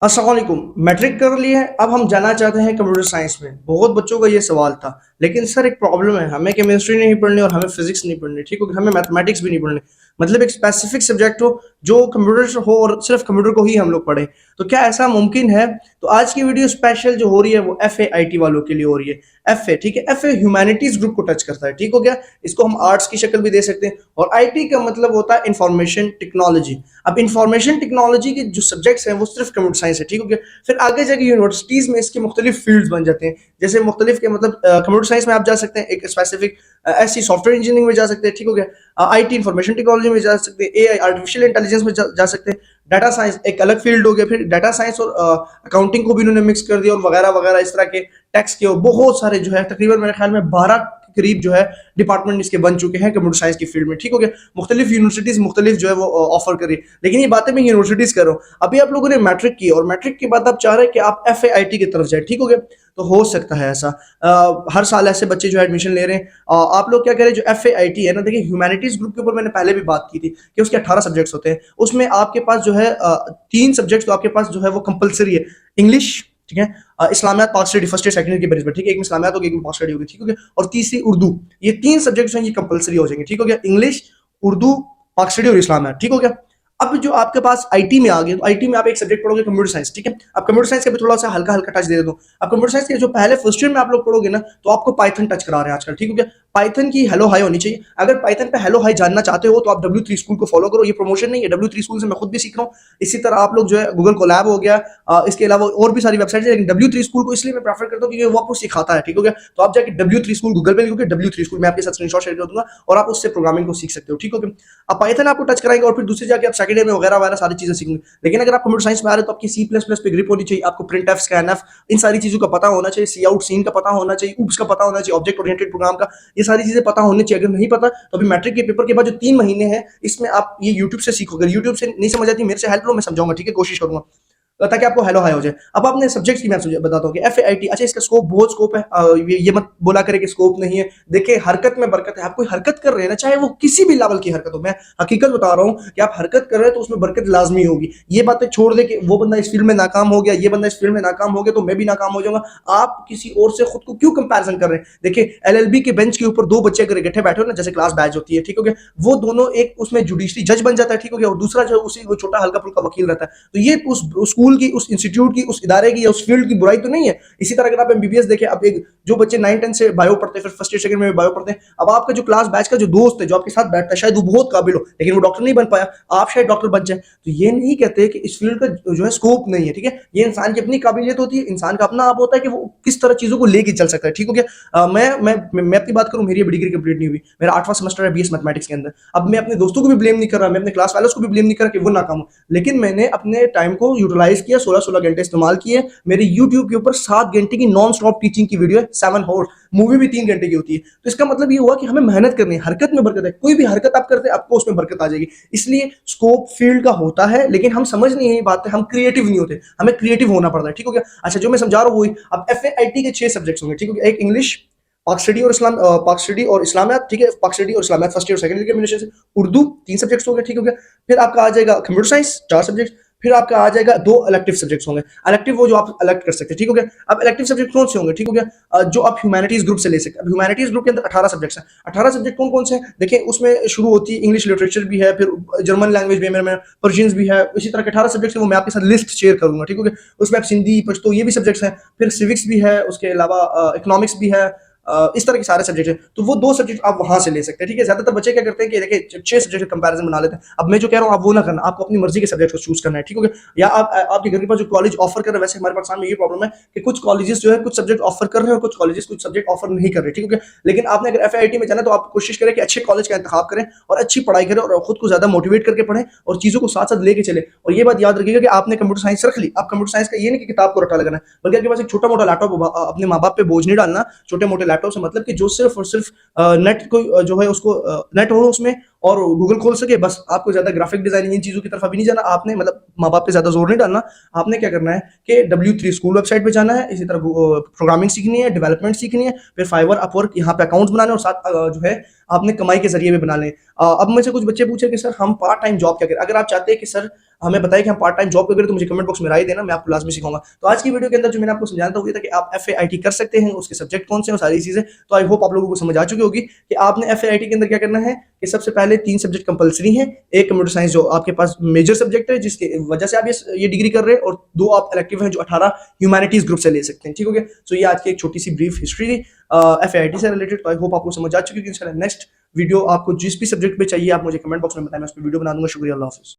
अस्सलाम वालेकुम। मैट्रिक कर लिए हैं, अब हम जाना चाहते हैं कंप्यूटर साइंस में। बहुत बच्चों का ये सवाल था, लेकिन सर एक प्रॉब्लम है, हमें केमिस्ट्री नहीं पढ़नी और हमें फिजिक्स नहीं पढ़नी, ठीक हो गया, हमें मैथमेटिक्स भी नहीं पढ़नी। मतलब एक स्पेसिफिक सब्जेक्ट हो जो कंप्यूटर से हो और सिर्फ कंप्यूटर को ही हम लोग पढ़ें। तो क्या ऐसा मुमकिन है? तो आज की वीडियो स्पेशल जो हो रही है वो FA IT वालों के लिए हो रही है। FA, ठीक है, FA ह्यूमैनिटीज ग्रुप को टच करता है, ठीक हो गया। इसको हम आर्ट्स की शक्ल भी दे सकते हैं। और IT का मतलब होता है इंफॉर्मेशन टेक्नोलॉजी। अब इंफॉर्मेशन टेक्नोलॉजी के जो सब्जेक्ट्स हैं वो सिर्फ कंप्यूटर साइंस है, ठीक हो गया। फिर आगे जाके यूनिवर्सिटीज में इसके मुख्तलिफ फील्ड्स बन जाते हैं। जैसे मुख्तलिफ के मतलब कंप्यूटर साइंस में आप जा सकते हैं, एक स्पेसिफिक ऐसी सॉफ्टवेयर इंजीनियरिंग में जा सकते हैं, ठीक हो गया। IT इंफॉर्मेशन टेक्नोलॉजी में जा सकते हैं, AI आर्टिफिशियल इंटेलिजेंस में जा सकते हैं। डाटा साइंस एक अलग फील्ड हो गया। फिर डाटा साइंस और अकाउंटिंग को भी इन्होंने मिक्स कर दिया और वगैरह वगैरह इस तरह के टैक्स के और बहुत सारे जो है तकरीबन मेरे ख्याल में 12 के करीब जो है डिपार्टमेंट इसके बन चुके हैं कंप्यूटर साइंस की फील्ड में, ठीक हो गया। मुख्तलिफ यूनिवर्सिटीज मुख्तलिफ जो है वो ऑफर करी। लेकिन ये बातें मैं यूनिवर्सिटीज कर रहा हूँ। अभी आप लोगों ने मैट्रिक की और मैट्रिक के बाद आप चाह रहे हैं कि आप FAIT की तरफ जाए, ठीक हो गया। तो हो सकता है ऐसा। हर साल ऐसे बच्चे जो है एडमिशन ले रहे हैं। आप लोग क्या करें, जो FAIT है ना, देखिए ह्यूमैनिटीज ग्रुप के ऊपर मैंने पहले भी बात की थी कि उसके 18 सब्जेक्ट्स होते हैं। उसमें आपके पास जो है 3 सब्जेक्ट्स तो आपके पास जो है वो कंपलसरी है। इंग्लिश, ठीक है, इस्लामियात पाक study first year second year के बेसिस पर, ठीक है, एक में इस्लामियात होगी, एक में पाक स्टडी होगी, ठीक हो गया। और तीसरी उर्दू। ये 3 सब्जेक्ट्स हैं, ये कंपलसरी हो जाएंगे, ठीक हो गया। इंग्लिश, उर्दू, पाक स्टडी और इस्लामियात, ठीक हो गया। अब जो आपके पास IT में आ गए, तो IT में आप एक सब्जेक्ट पढ़ोगे कंप्यूटर साइंस, ठीक है। अब कंप्यूटर साइंस का भी थोड़ा सा हल्का हल्का टच दे देता हूँ। अब कंप्यूटर साइंस के जो पहले फर्स्ट ईयर में आप लोग पढ़ोगे ना, तो आपको पाइथन टच करा रहे हैं आजकल, ठीक हो गया। पाइथन की हेलो हाई होनी चाहिए। अगर पाइथन पे हेलो हाई जानना चाहते हो तो आप W3 स्कूल को फॉलो करो। ये प्रमोशन नहीं है, W3 स्कूल से मैं खुद भी सीख रहा हूँ। इसी तरह आप लोग जो है गूगल कोलैब हो गया, इसके अलावा और भी सारी वेबसाइट है, लेकिन W3 स्कूल को इसलिए मैं प्रेफर करता हूँ क्योंकि वो आपको सिखाता है, ठीक हो गया। तो आप जाके W3 स्कूल गूगल पे लिखोगे, W3 स्कूल में आपके साथ स्क्रीनशॉट शेयर कर दूंगा और आप उससे प्रोग्रामिंग को सीख सकते हो, ठीक हो गया। अब पाइथन आपको टच कराएंगे और फिर दूसरी जाके आप सेकंड ईयर में वगैरह वगैरह सारी चीजें सीखेंगे। लेकिन अगर आप कंप्यूटर साइंस में आ रहे हो तो आपकी C++ पे ग्रिप होनी चाहिए, आपको प्रिंट एफ, स्कैन एफ, इन सारी चीजों का पता होना चाहिए, सी आउट सीन का पता होना चाहिए, ऊप्स का पता होना चाहिए, ऑब्जेक्ट ओरिएंटेड प्रोग्राम का, ये सारी चीजें पता होनी चाहिए। अगर नहीं पता तो अभी मैट्रिक के पेपर के बाद जो 3 महीने हैं इसमें आप ये यूट्यूब से सीखोगे। यूट्यूब से नहीं समझ आती मेरे से हेल्प लो, मैं समझाऊंगा, ठीक है, कोशिश करूंगा ताकि आपको हेलो हाई हो जाए। अब आपने सब्जेक्ट्स की मैं बताता हूँ कि FAIT, अच्छा इसका स्कोप बहुत स्कोप है। ये मत बोला करे कि स्कोप नहीं है। देखिए हरकत में बरकत है। आप कोई हरकत कर रहे हैं ना, चाहे वो किसी भी लेवल की हरकत हो, मैं हकीकत बता रहा हूँ कि आप हरकत कर रहे हैं तो उसमें बरकत लाजमी होगी। ये बातें छोड़ दे कि वो बंदा इस फील्ड में नाकाम हो गया, ये बंदा इस फील्ड में नाकाम हो गया तो मैं भी नाकाम हो जाऊंगा। आप किसी और से खुद को क्यों कंपेरिजन कर रहे हैं? देखिए LLB के बेंच के ऊपर 2 बच्चे अगर इकट्ठे बैठे हो ना, जैसे क्लास बैच होती है, ठीक हो गया, वो दोनों, एक उसमें जुडिशरी जज बन जाता है, ठीक हो गया, और दूसरा जो उसी वो छोटा हल्का फुल्का वकील रहता है। तो ये उस स्कूल की, उस इंस्टीट्यूट की, उस इदारे की या उस फील्ड की बुराई तो नहीं है। इसी तरह अगर आप MBBS देखें, अब एक जो बच्चे 9-10 से बायो पढ़ते हैं, फिर फर्स्ट ईयर सेकंड में बायो पढ़ते हैं, अब आपका जो क्लास बैच का जो दोस्त है जो आपके साथ बैठता है, शायद वो बहुत काबिल हो लेकिन वो डॉक्टर नहीं बन पाया, आप शायद डॉक्टर बन जाए। तो ये नहीं कहते कि इस फील्ड का जो है स्कोप नहीं है, ठीक है। ये इंसान की अपनी काबिलियत होती है, इंसान का अपना आप होता है कि वो किस तरह चीजों को लेके चल सकता है, ठीक हो गया। मैं अपनी बात करूं, मेरी अभी डिग्री कंप्लीट नहीं हुई, मेरा 8वां सेमेस्टर है BS मैथमेटिक्स के अंदर। अब मैं अपने दोस्तों को भी ब्लेम नहीं कर रहा, मैं अपने क्लास वालों को भी ब्लेम नहीं कर रहा कि वो नाकाम हो, लेकिन मैंने अपने टाइम को यूटिलाइज किया, 16-16 घंटे इस्तेमाल किए। मेरे YouTube के ऊपर 7 घंटे की नॉन स्टॉप टीचिंग की वीडियो है, 7 आवर। मूवी भी 3 घंटे की होती है। तो इसका मतलब ये हुआ कि हमें मेहनत करनी है, हरकत में बरकत है। कोई भी हरकत आप करते हैं आपको उसमें बरकत आ जाएगी। इसलिए स्कोप फील्ड का होता है, लेकिन हम समझ नहीं है बात है, हम क्रिएटिव नहीं होते, हमें क्रिएटिव होना पड़ता है, ठीक हो गया। अच्छा जो मैं समझा रहा हूँ वही। अब FAIT के 6 सब्जेक्ट्स होंगे, ठीक हो गया। एक इंग्लिश, पाक स्टडी और इस्लामियात, ठीक है, पाक स्टडी और इस्लामियात फर्स्ट ईयर सेकंड ईयर के कॉम्बिनेशन से। उर्दू 3 सब्जेक्ट्स हो गए, ठीक हो गया। फिर आपका आ जाएगा कंप्यूटर साइंस 4 सब्जेक्ट। फिर आपका आ जाएगा 2 इलेक्टिव सब्जेक्ट्स होंगे। इलेक्टिव वो जो आप इलेक्ट कर सकते हैं, ठीक हो गया। अब इलेक्टिव सब्जेक्ट कौन से होंगे, ठीक हो गया, जो आप ह्यूमैनिटीज ग्रुप से ले सकते हैं। ह्यूमैनिटीज ग्रुप के अंदर 18 सब्जेक्ट्स हैं। 18 सब्जेक्ट कौन कौन से हैं? देखिए उसमें शुरू होती है इंग्लिश लिटरेचर भी है, फिर जर्मन लैंग्वेज भी है, मेरे में पर्शियंस भी है। इसी तरह के 18 सब्जेक्ट्स हैं, वो मैं आपके साथ लिस्ट शेयर करूंगा, ठीक हो गया। उसमें आप सिंधी, पश्तो, ये भी सब्जेक्ट्स हैं। फिर सिविक्स भी है, उसके अलावा इकोनॉमिक्स भी है। इस तरह के सारे सब्जेक्ट हैं, तो वो 2 सब्जेक्ट आप वहां से ले सकते हैं, ठीक है। ज्यादातर बच्चे क्या करते हैं कि देखिए 6 सब्जेक्ट कंपैरिजन बना लेते हैं। अब मैं जो कह रहा हूँ आप वो ना करना, आपको अपनी मर्जी के सब्जेक्ट को चूज करना है, ठीक हो गया। या आप आपके घर के पास जो कॉलेज ऑफर कर रहे हैं, वैसे हमारे पाकिस्तान में ये प्रॉब्लम है कि कुछ कॉलेजेस जो है कुछ सब्जेक्ट ऑफर कर रहे हैं और कुछ कॉलेजेस कुछ सब्जेक्ट ऑफर नहीं कर रहे, ठीक हो गया। लेकिन आपने अगर FAIT में जाना तो आप कोशिश करें कि अच्छे कॉलेज का इंतखाब करें और अच्छी पढ़ाई करें और खुद को ज्यादा मोटिवेट करके पढ़ें और चीजों को साथ साथ लेके चले। और ये बात याद रखिएगा कि आपने कंप्यूटर साइंस रख ली, आप कंप्यूटर साइंस का ये नहीं कि किताब को रटा लगाना है, बल्कि आपके पास एक छोटा मोटा लैपटॉप, अपने माँ बाप पे बोझ नहीं डालना। छोटे मोटे लैपटॉप से मतलब कि जो सिर्फ और सिर्फ नेट को जो है उसको नेट हो उसमें, और गूगल खोल सके, बस आपको ज़्यादा ग्राफिक डिज़ाइनिंग इन चीज़ों की तरफ अभी नहीं जाना, आपने मतलब माँ-बाप पे ज़्यादा ज़ोर नहीं डालना। आपने क्या करना है कि W3 स्कूल वेबसाइट पे जाना है, इसी तरह प्रोग्रामिंग सीखनी है, डेवलपमेंट सीखनी है, फिर फाइवर, अपवर्क यहाँ पे अकाउंट्स बनाने और साथ जो है आपने कमाई के ज़रिए भी बना लें। अब मुझसे कुछ बच्चे पूछे कि सर हम पार्ट टाइम जॉब क्या करें? अगर आप चाहते हैं कि सर हमें बताइए कि हम पार्ट टाइम जॉब क्या करें, तो मुझे कमेंट बॉक्स में राय देना, मैं आपको लाज़मी सिखाऊँगा। तो आज की वीडियो के अंदर जो मैंने आपको समझाना था वो ये था कि आप एफएआईटी कर सकते हैं, उसके सब्जेक्ट कौन से हैं और सारी चीज़ें। तो आई होप आप लोगों को समझ आ चुकी होगी कि आपने एफएआईटी के अंदर क्या करना है कि सबसे पहले 3 सब्जेक्ट कंपल्सरी हैं। एक कंप्यूटर साइंस जो आपके पास मेजर सब्जेक्ट है जिसकी वजह से आप ये डिग्री कर रहे हैं, और 2 आप इलेक्टिव हैं जो 18 ह्यूमैनिटीज़ ग्रुप से ले सकते हैं। ठीक हो गया? सो ये आज की एक छोटी-सी ब्रीफ हिस्ट्री थी एफएआईटी से रिलेटेड। तो आई होप आपको समझ आ चुकी होगी। इंशाल्लाह नेक्स्ट वीडियो आपको जिस भी सब्जेक्ट पे चाहिए आप मुझे कमेंट बॉक्स में बताएं, मैं उस पे वीडियो बना दूँगा। शुक्रिया, अल्लाह हाफ़िज़।